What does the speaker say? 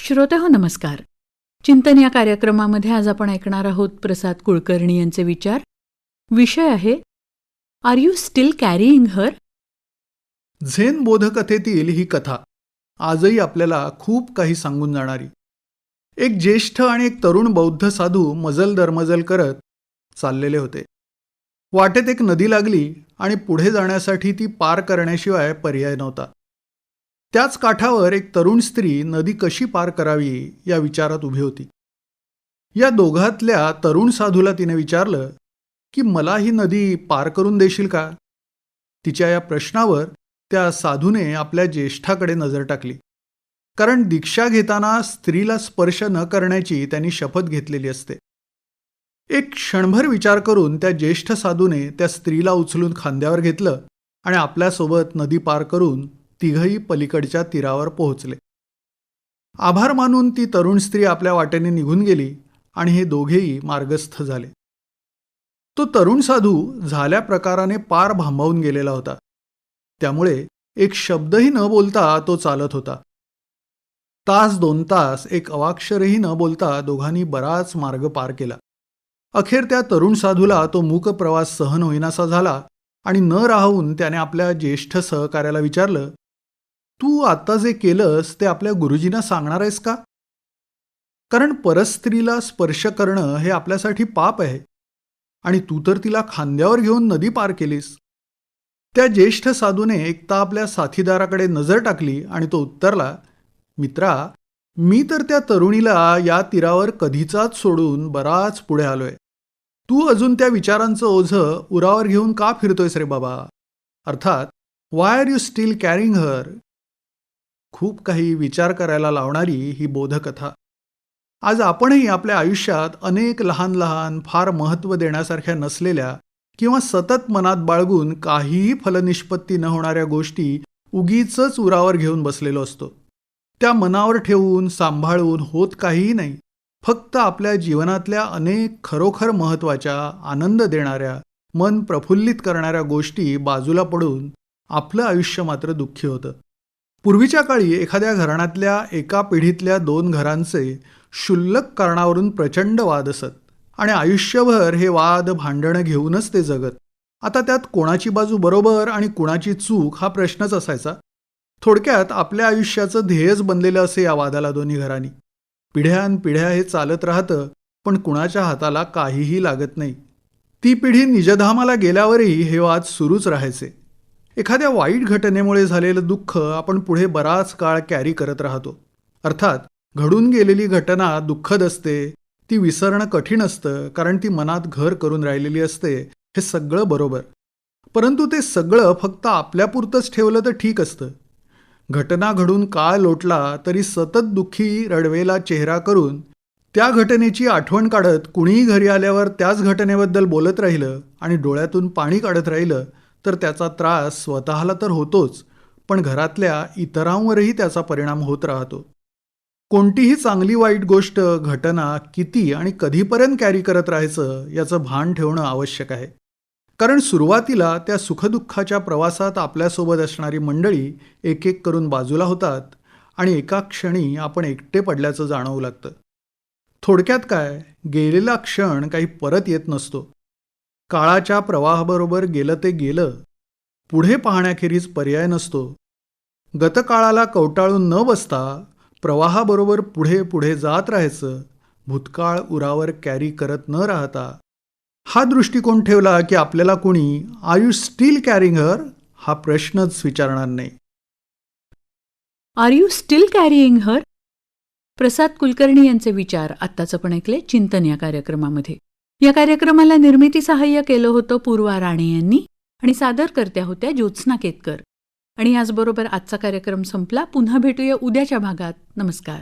श्रोतेहो नमस्कार. चिंतन या कार्यक्रमामध्ये आज आपण ऐकणार आहोत प्रसाद कुलकर्णी यांचे विचार. विषय आहे are you still carrying her. Zen बोधकथेतील ही कथा आजही आपल्याला खूप काही सांगून जाणारी. एक ज्येष्ठ आणि एक तरुण बौद्ध साधू मजल दरमजल करत चाललेले होते. वाटेत एक नदी लागली आणि पुढे जाण्यासाठी ती पार करण्याशिवाय पर्याय नव्हता. त्याच काठावर एक तरुण स्त्री नदी कशी पार करावी या विचारात उभी होती. या दोघातल्या तरुण साधूला तिने विचारलं की मला ही नदी पार करून देशील का. तिच्या या प्रश्नावर त्या साधूने आपल्या ज्येष्ठाकडे नजर टाकली, कारण दीक्षा घेताना स्त्रीला स्पर्श न करण्याची त्यांनी शपथ घेतलेली असते. एक क्षणभर विचार करून त्या ज्येष्ठ साधूने त्या स्त्रीला उचलून खांद्यावर घेतलं आणि आपल्यासोबत नदी पार करून तिघही पलीकडच्या तीरावर पोहोचले. आभार मानून ती तरुण स्त्री आपल्या वाटेने निघून गेली आणि हे दोघेही मार्गस्थ झाले. तो तरुण साधू झाल्या प्रकाराने पार भांबावून गेलेला होता. त्यामुळे एक शब्दही न बोलता तो चालत होता. तास 2 तास एक अवाक्षरही न बोलता दोघांनी बराच मार्ग पार केला. अखेर त्या तरुण साधूला तो मूक प्रवास सहन होईनासा झाला आणि न राहून त्याने आपल्या ज्येष्ठ सहकार्याला विचारलं, तू आता जे केलंस ते आपल्या गुरुजींना सांगणार आहेस का. कारण परस्त्रीला स्पर्श करणं हे आपल्यासाठी पाप आहे आणि तू तर तिला खांद्यावर घेऊन नदी पार केलीस. त्या ज्येष्ठ साधूने एकदा आपल्या साथीदाराकडे नजर टाकली आणि तो उत्तरला, मित्रा, मी तर त्या तरुणीला या तीरावर कधीचाच सोडून बराच पुढे आलोय. तू अजून त्या विचारांचं ओझं उरावर घेऊन का फिरतोयस रे बाबा. अर्थात why are you still carrying her. खूप काही विचार करायला लावणारी ही बोधकथा. आज आपणही आपल्या आयुष्यात अनेक लहान लहान फार महत्त्व देण्यासारख्या नसलेल्या किंवा सतत मनात बाळगून काहीही फलनिष्पत्ती न होणाऱ्या गोष्टी उगीचच उरावर घेऊन बसलेलो असतो. त्या मनावर ठेवून सांभाळून होत काहीही नाही. फक्त आपल्या जीवनातल्या अनेक खरोखर महत्त्वाच्या, आनंद देणाऱ्या, मन प्रफुल्लित करणाऱ्या गोष्टी बाजूला पडून आपलं आयुष्य मात्र दुःखी होतं. पूर्वीच्या काळी एखाद्या घराण्यातल्या एका पिढीतल्या 2 घरांचे क्षुल्लक कारणावरून प्रचंड वाद असत आणि आयुष्यभर हे वाद भांडणं घेऊनच ते जगत. आता त्यात कोणाची बाजू बरोबर आणि कुणाची चूक हा प्रश्नच असायचा. थोडक्यात आपल्या आयुष्याचं ध्येयच बनलेलं असे या वादाला दोन्ही घरांनी. पिढ्यानपिढ्या हे चालत राहतं, पण कुणाच्या हाताला काहीही लागत नाही. ती पिढी निजधामाला गेल्यावरही हे वाद सुरूच राहायचे. एखाद्या वाईट घटनेमुळे झालेलं दुःख आपण पुढे बराच काळ कॅरी करत राहतो. अर्थात घडून गेलेली घटना दुःखद असते, ती विसरणं कठीण असतं, कारण ती मनात घर करून राहिलेली असते. हे सगळं बरोबर, परंतु ते सगळं फक्त आपल्यापुरतंच ठेवलं तर ठीक असतं. घटना घडून काळ लोटला तरी सतत दुःखी रडवेला चेहरा करून त्या घटनेची आठवण काढत कुणीही घरी आल्यावर त्याच घटनेबद्दल बोलत राहिलं आणि डोळ्यातून पाणी काढत राहिलं तर त्याचा त्रास स्वतःला तर होतोच, पण घरातल्या इतरांवरही त्याचा परिणाम होत राहतो. कोणतीही चांगली वाईट गोष्ट, घटना किती आणि कधीपर्यंत कॅरी करत राहायचं याचं भान ठेवणं आवश्यक आहे. कारण सुरुवातीला त्या सुखदुःखाच्या प्रवासात आपल्यासोबत असणारी मंडळी एक एक करून बाजूला होतात आणि एका क्षणी आपण एकटे पडल्याचं जाणवू लागतं. थोडक्यात काय, गेलेला क्षण काही परत येत नसतो. काळाच्या प्रवाहाबरोबर गेलं ते गेलं. पुढे पाहण्याखेरीज पर्याय नसतो. गतकाळाला कवटाळून न बसता प्रवाहाबरोबर पुढे पुढे जात राहायचं. भूतकाळ उरावर कॅरी करत न राहता हा दृष्टिकोन ठेवला की आपल्याला कोणी आर यू स्टील कॅरिंग हर हा प्रश्नच विचारणार नाही. आर यू स्टील कॅरिंग हर. प्रसाद कुलकर्णी यांचे विचार आत्ताच आपण ऐकले चिंतन या कार्यक्रमामध्ये. या कार्यक्रमाला निर्मिती सहाय्य केलं होतं पूर्वा राणे यांनी आणि सादरकर्त्या होत्या ज्योत्स्ना केतकर. आणि याचबरोबर आजचा कार्यक्रम संपला. पुन्हा भेटूया उद्याच्या भागात. नमस्कार.